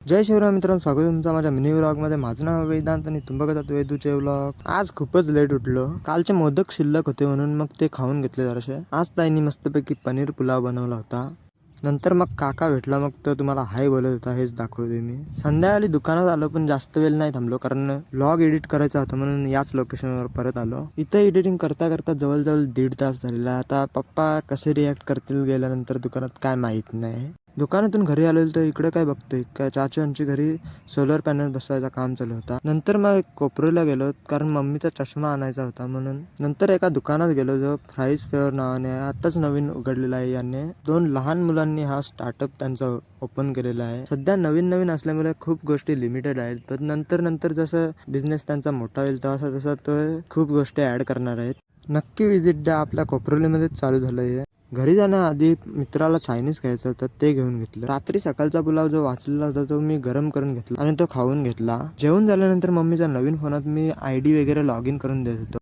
जय शिवराय मित्रांनो, स्वागत आहे तुमचं माझ्या मिनी व्लॉगमध्ये. माझं नाव वेदांत आणि तुम्ही बघत आहात वेदूचे व्लॉग. आज खूपच लेट उठलो. कालचे मोदक शिल्लक होते म्हणून मग ते खाऊन घेतले जरासे. आज ताईंनी मस्तपैकी पनीर पुलाव बनवला होता. नंतर मग काका भेटला, मग तो तुम्हाला हाय बोलत होता, हेच दाखवते मी. संध्याकाळी दुकानात आलो पण जास्त वेळ नाही थांबलो, कारण व्लॉग एडिट करायचा होता म्हणून याच लोकेशनवर परत आलो. इथं एडिटिंग करता करता जवळजवळ 1.5 तास झालेला. आता पप्पा कसे रिॲक्ट करतील गेल्यानंतर दुकानात काय माहीत नाही. दुकानातून घरी आलेलो तर इकडे काय बघतोय, काय चाचूंची घरी सोलर पॅनल बसवायचा काम चालू होता. नंतर मग कोपऱ्याला गेलो, कारण मम्मीचा चष्मा आणायचा होता म्हणून. नंतर एका दुकानात गेलो जो फ्राईज फ्लेवर नावाने आताच नवीन उघडलेला आहे. याने 2 लहान मुलांनी हा स्टार्टअप त्यांचा ओपन केलेला आहे. सध्या नवीन नवीन असल्यामुळे खूप गोष्टी लिमिटेड आहेत, पण नंतर नंतर जसं बिझनेस त्यांचा मोठा होईल तसा तसा तो खूप गोष्टी ऍड करणार आहेत. नक्की विजिट द्या. आपल्या कोपरोलीमध्येच चालू झालंय. घरी जाण्याआधी मित्राला चायनीज खायचं होतं, ते घेऊन घेतलं. रात्री सकाळचा पुलाव जो वाचलेला होता तो मी गरम करून घेतला आणि तो खाऊन घेतला. जेवण झाल्यानंतर मम्मीच्या नवीन फोनात मी आयडी वगैरे लॉग इन करून देत होतो.